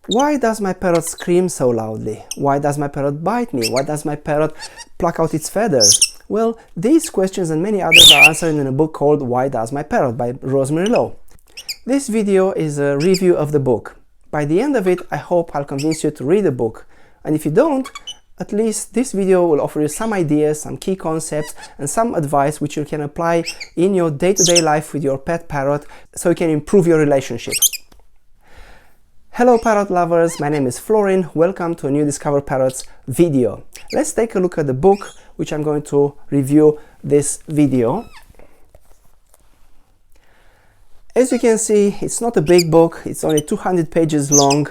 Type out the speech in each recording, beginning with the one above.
Why does my parrot scream so loudly? Why does my parrot bite me? Why does my parrot pluck out its feathers? Well, these questions and many others are answered in a book called Why Does My Parrot by Rosemary Low. This video is a review of the book. By the end of it, I hope I'll convince you to read the book. And if you don't, at least this video will offer you some ideas, some key concepts, and some advice which you can apply in your day-to-day life with your pet parrot so you can improve your relationship. Hello parrot lovers, my name is Florin. Welcome to a new Discover Parrots video. Let's take a look at the book which I'm going to review this video. As you can see, it's not a big book, it's only 200 pages long.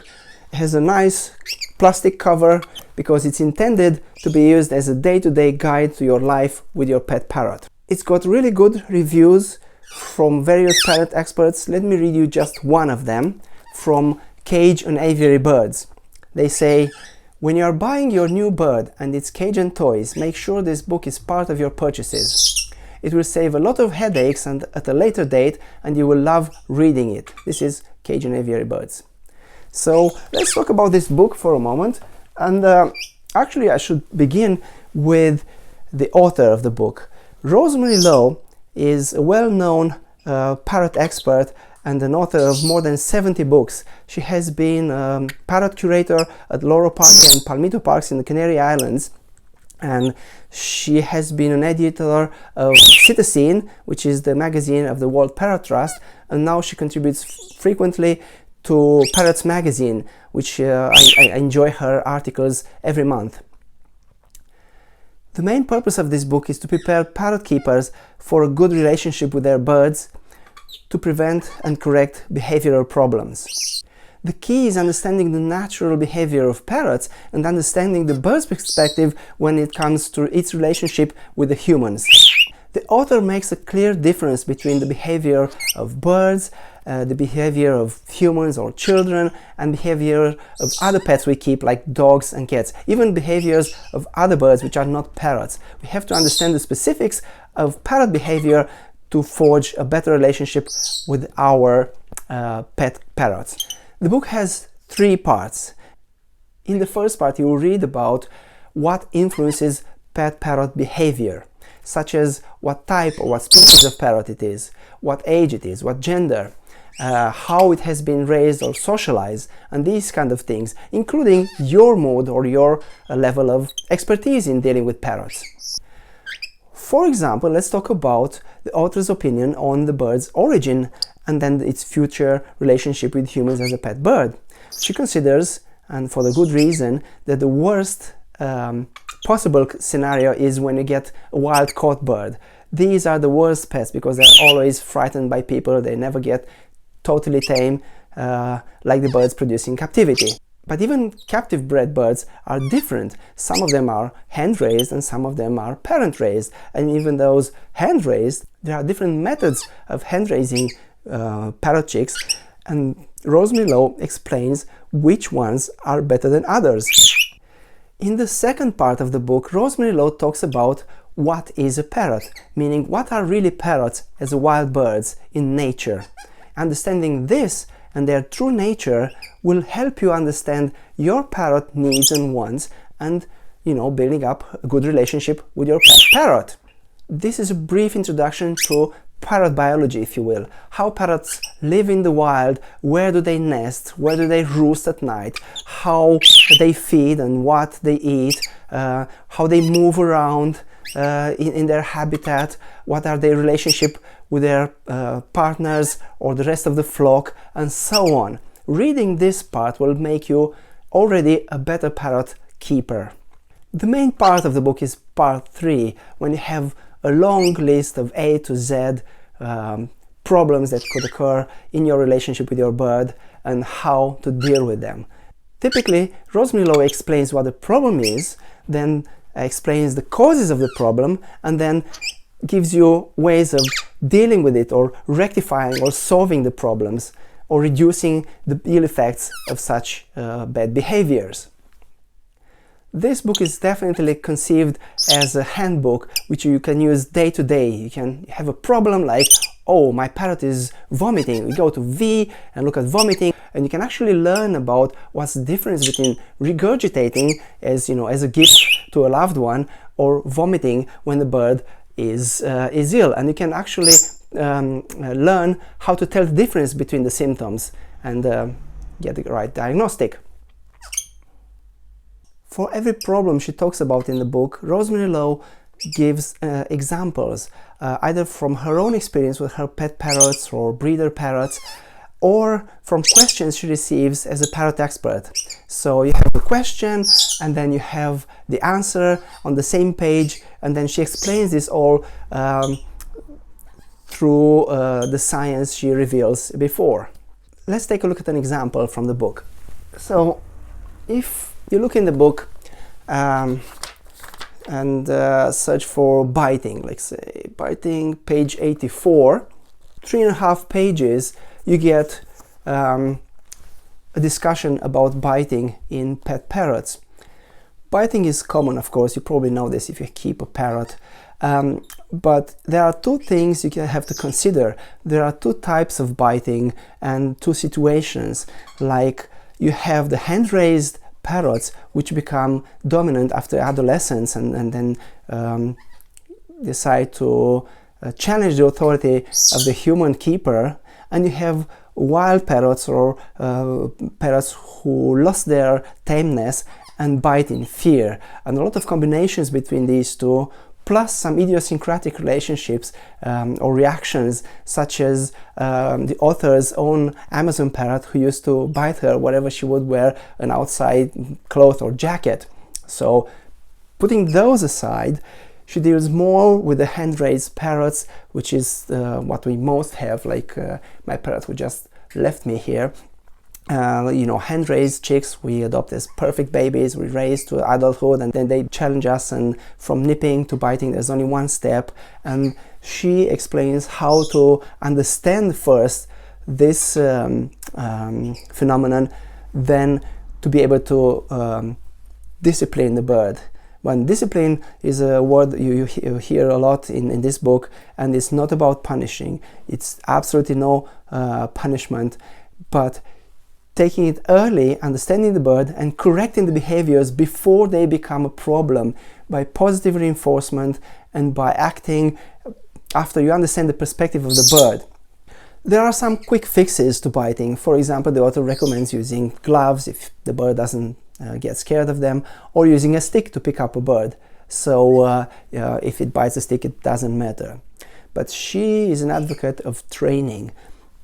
It has a nice plastic cover because it's intended to be used as a day-to-day guide to your life with your pet parrot. It's got really good reviews from various parrot experts. Let me read you just one of them from Cage and Aviary Birds. They say, when you are buying your new bird and its cage and toys, make sure this book is part of your purchases. It will save a lot of headaches and at a later date, and you will love reading it. This is Cage and Aviary Birds. So let's talk about this book for a moment. And actually I should begin with the author of the book. Rosemary Low is a well-known parrot expert and an author of more than 70 books. She has been parrot curator at Loro Park and Palmito Parks in the Canary Islands, and she has been an editor of Citizen, which is the magazine of the World Parrot Trust, and now she contributes frequently to Parrots magazine, which I enjoy her articles every month. The main purpose of this book is to prepare parrot keepers for a good relationship with their birds, to prevent and correct behavioral problems. The key is understanding the natural behavior of parrots and understanding the bird's perspective when it comes to its relationship with the humans. The author makes a clear difference between the behavior of birds, the behavior of humans or children, and behavior of other pets we keep like dogs and cats, even behaviors of other birds which are not parrots. We have to understand the specifics of parrot behavior to forge a better relationship with our pet parrots. The book has 3 parts. In the first part you will read about what influences pet parrot behavior, such as what type or what species of parrot it is, what age it is, what gender, how it has been raised or socialized, and these kind of things, including your mood or your level of expertise in dealing with parrots. For example, let's talk about the author's opinion on the bird's origin and then its future relationship with humans as a pet bird. She considers, and for the good reason, that the worst possible scenario is when you get a wild-caught bird. These are the worst pets because they're always frightened by people, they never get totally tame like the birds produced in captivity. But even captive bred birds are different. Some of them are hand-raised and some of them are parent-raised. And even those hand-raised, there are different methods of hand-raising parrot chicks. And Rosemary Low explains which ones are better than others. In the second part of the book, Rosemary Low talks about what is a parrot, meaning what are really parrots as wild birds in nature. Understanding this and their true nature will help you understand your parrot needs and wants and, building up a good relationship with your pet parrot. This is a brief introduction to parrot biology, if you will. How parrots live in the wild, where do they nest, where do they roost at night, how they feed and what they eat, how they move around in their habitat, what are their relationship with their partners or the rest of the flock, and so on. Reading this part will make you already a better parrot keeper. The main part of the book is part 3, when you have a long list of A to Z problems that could occur in your relationship with your bird and how to deal with them. Typically, Rosemary Low explains what the problem is, then explains the causes of the problem, and then gives you ways of dealing with it or rectifying or solving the problems or reducing the ill effects of such bad behaviors. This book is definitely conceived as a handbook which you can use day to day. You can have a problem like oh, my parrot is vomiting. We go to V and look at vomiting, and you can actually learn about what's the difference between regurgitating as, you know, as a gift to a loved one, or vomiting when the bird is ill. And you can actually learn how to tell the difference between the symptoms and get the right diagnostic. For every problem she talks about in the book, Rosemary Low gives examples, either from her own experience with her pet parrots or breeder parrots, or from questions she receives as a parrot expert. So you have the question, and then you have the answer on the same page, and then she explains this all through the science she reveals before. Let's take a look at an example from the book. So if you look in the book and search for biting, let's say biting, page 84, 3.5 pages, you get a discussion about biting in pet parrots. Biting is common, of course, you probably know this if you keep a parrot, but there are two things you have to consider. There are two types of biting and two situations. Like, you have the hand-raised parrots, which become dominant after adolescence and then decide to challenge the authority of the human keeper, and you have wild parrots, or parrots who lost their tameness and bite in fear. And a lot of combinations between these two, plus some idiosyncratic relationships or reactions, such as the author's own Amazon parrot, who used to bite her whenever she would wear an outside cloth or jacket. So putting those aside, she deals more with the hand-raised parrots, which is what we most have, like my parrot who just left me here. You know, hand-raised chicks we adopt as perfect babies, we raise to adulthood, and then they challenge us, and from nipping to biting there's only one step. And she explains how to understand first this phenomenon, then to be able to discipline the bird. When discipline is a word you hear a lot in this book, and it's not about punishing. It's absolutely no punishment, but taking it early, understanding the bird, and correcting the behaviors before they become a problem by positive reinforcement and by acting after you understand the perspective of the bird. There are some quick fixes to biting. For example, the author recommends using gloves if the bird doesn't get scared of them, or using a stick to pick up a bird. So if it bites a stick, it doesn't matter. But she is an advocate of training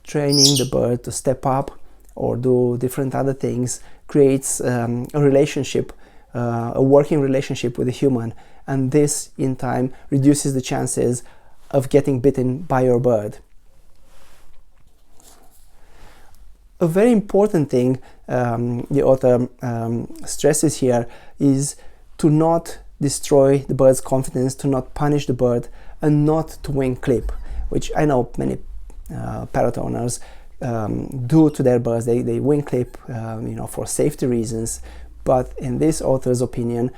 the bird to step up or do different other things, creates a relationship, a working relationship with a human, and this in time reduces the chances of getting bitten by your bird. A very important thing the author stresses here is to not destroy the bird's confidence, to not punish the bird, and not to wing clip, which I know many parrot owners do to their birds. They wing clip, you know, for safety reasons. But in this author's opinion,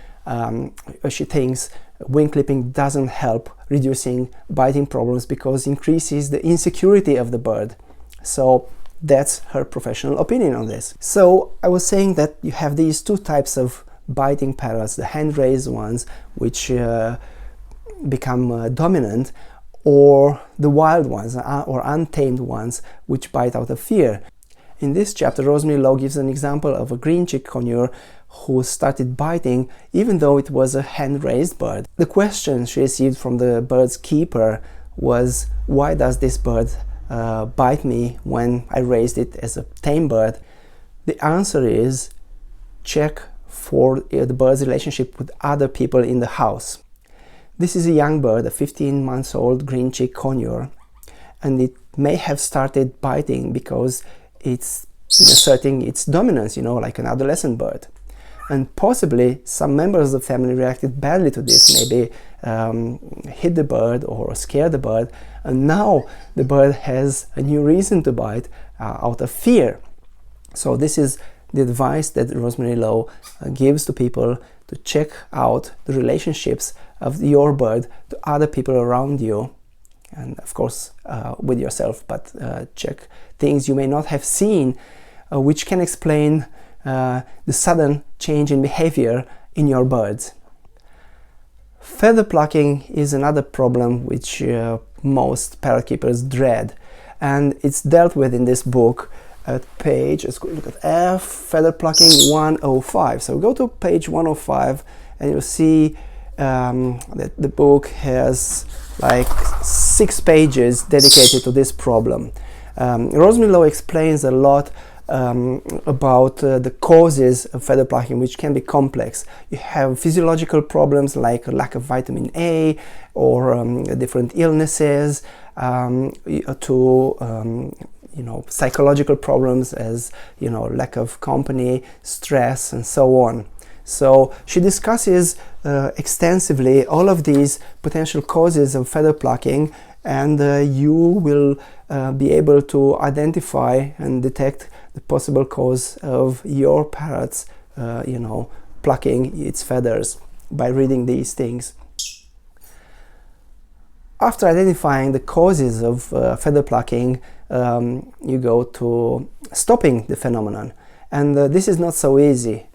she thinks wing clipping doesn't help reducing biting problems because it increases the insecurity of the bird. So that's her professional opinion on this. So I was saying that you have these two types of biting parrots, the hand-raised ones, which become dominant, or the wild ones, or untamed ones, which bite out of fear. In this chapter, Rosemary Low gives an example of a green chick conure who started biting even though it was a hand-raised bird. The question she received from the bird's keeper was, why does this bird bite me when I raised it as a tame bird? The answer is, check for the bird's relationship with other people in the house. This is a young bird, a 15-month-old green chick conure, and it may have started biting because it's been asserting its dominance, you know, like an adolescent bird. And possibly some members of the family reacted badly to this, maybe hit the bird or scared the bird, and now the bird has a new reason to bite out of fear. So this is the advice that Rosemary Low gives to people, to check out the relationships of your bird to other people around you, and of course with yourself, but check things you may not have seen, which can explain the sudden change in behavior in your birds. Feather plucking is another problem which most parrot keepers dread, and it's dealt with in this book at page, let's look at F, feather plucking 105. So go to page 105 and you'll see that the book has like 6 pages dedicated to this problem. Rosemary Low explains a lot about the causes of feather plucking, which can be complex. You have physiological problems like lack of vitamin A, or different illnesses, to psychological problems as lack of company, stress, and so on. So she discusses extensively all of these potential causes of feather plucking, and you will be able to identify and detect the possible cause of your parrot's plucking its feathers by reading these things. After identifying the causes of feather plucking, you go to stopping the phenomenon, and this is not so easy.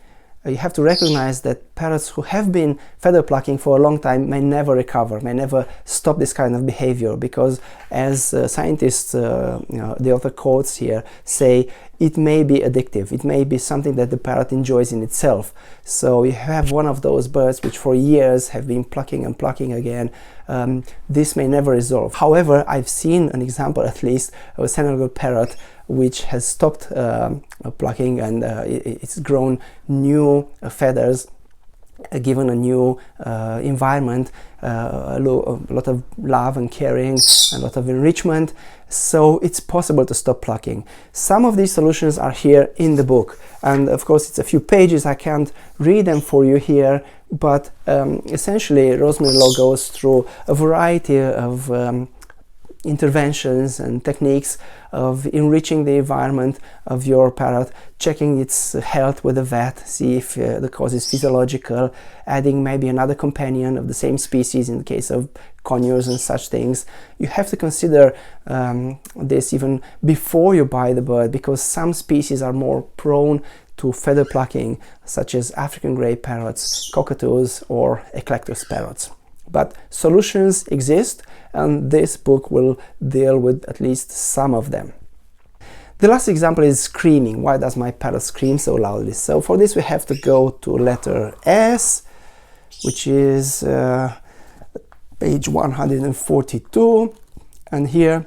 You have to recognize that parrots who have been feather plucking for a long time may never recover, may never stop this kind of behavior, because as scientists, the author quotes here, say it may be addictive, it may be something that the parrot enjoys in itself. So you have one of those birds which for years have been plucking and plucking again. This may never resolve. However, I've seen an example at least of a Senegal parrot which has stopped plucking, and it's grown new feathers, given a new environment, a lot of love and caring, a lot of enrichment. So it's possible to stop plucking. Some of these solutions are here in the book, and of course it's a few pages, I can't read them for you here, but essentially Rosemary Low goes through a variety of interventions and techniques of enriching the environment of your parrot, checking its health with a vet, see if the cause is physiological, adding maybe another companion of the same species in the case of conures and such things. You have to consider this even before you buy the bird, because some species are more prone to feather plucking, such as African grey parrots, cockatoos, or eclectus parrots. But solutions exist, and this book will deal with at least some of them. The last example is screaming. Why does my parrot scream so loudly? So for this we have to go to letter S, which is page 142, and here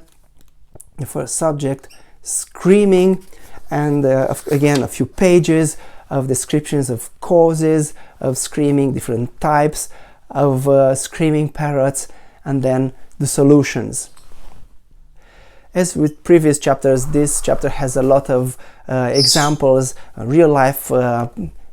the first subject, screaming, and again a few pages of descriptions of causes of screaming, different types of screaming parrots, and then the solutions. As with previous chapters, this chapter has a lot of examples, real-life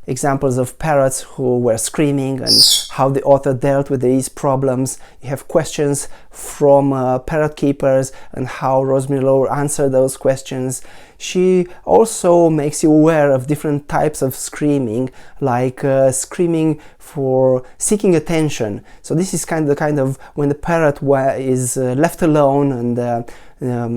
examples of parrots who were screaming and how the author dealt with these problems. You have questions from parrot keepers and how Rosemary Low answered those questions. She also makes you aware of different types of screaming, like screaming for seeking attention. So this is kind of when the parrot is left alone and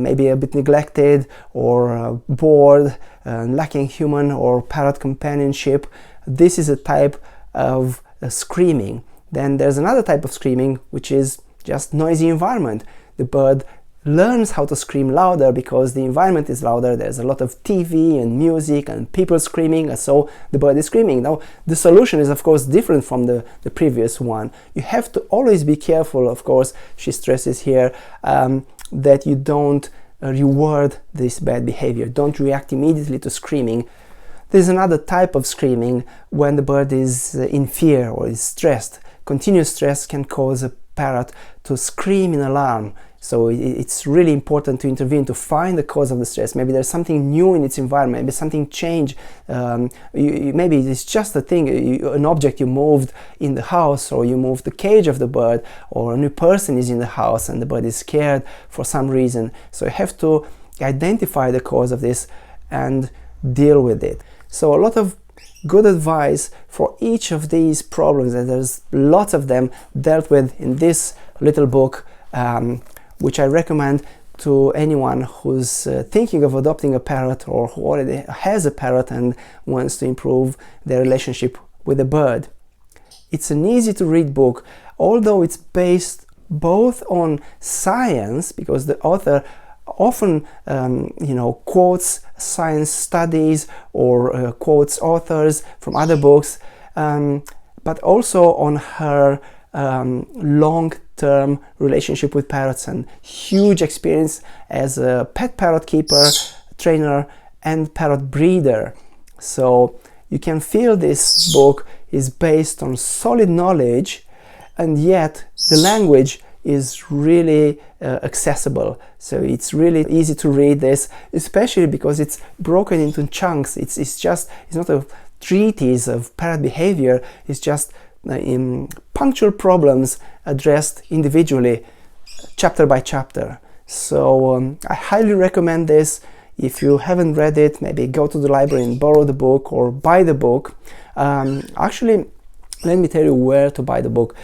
maybe a bit neglected or bored, lacking human or parrot companionship. This is a type of screaming. Then there's another type of screaming, which is just noisy environment. The bird learns how to scream louder because the environment is louder. There's a lot of TV and music and people screaming, and so the bird is screaming. Now the solution is of course different from the previous one. You have to always be careful, of course, she stresses here, that you don't reward this bad behavior. Don't react immediately to screaming. There's another type of screaming when the bird is in fear or is stressed. Continuous stress can cause a parrot to scream in alarm. So it's really important to intervene, to find the cause of the stress. Maybe there's something new in its environment, maybe something changed. Maybe it's just a thing, an object you moved in the house, or you moved the cage of the bird, or a new person is in the house and the bird is scared for some reason. So you have to identify the cause of this and deal with it. So a lot of good advice for each of these problems, and there's lots of them dealt with in this little book, which I recommend to anyone who's thinking of adopting a parrot, or who already has a parrot and wants to improve their relationship with a bird. It's an easy to read book, although it's based both on science, because the author often quotes science studies or quotes authors from other books, but also on her long-term relationship with parrots and huge experience as a pet parrot keeper, trainer and parrot breeder. So you can feel this book is based on solid knowledge, and yet the language is really accessible. So it's really easy to read this, especially because it's broken into chunks. It's not a treatise of parrot behavior. It's just punctual problems addressed individually, chapter by chapter. So I highly recommend this. If you haven't read it, maybe go to the library and borrow the book or buy the book. Actually, let me tell you where to buy the book.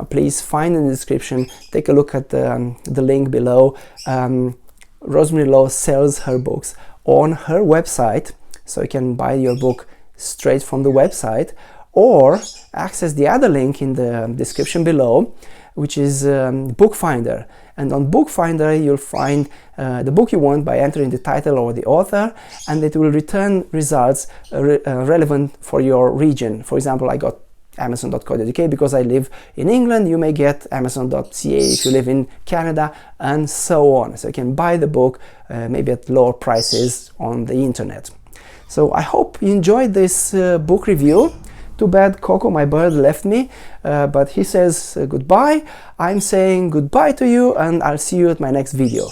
Please find in the description, take a look at the link below. Rosemary Low sells her books on her website, so you can buy your book straight from the website, or access the other link in the description below, which is Bookfinder. And on Bookfinder you'll find the book you want by entering the title or the author, and it will return results relevant for your region. For example, I got Amazon.co.uk because I live in England. You may get Amazon.ca if you live in Canada, and so on. So you can buy the book maybe at lower prices on the internet. So I hope you enjoyed this book review. Too bad Coco, my bird, left me, but he says goodbye. I'm saying goodbye to you, and I'll see you at my next video.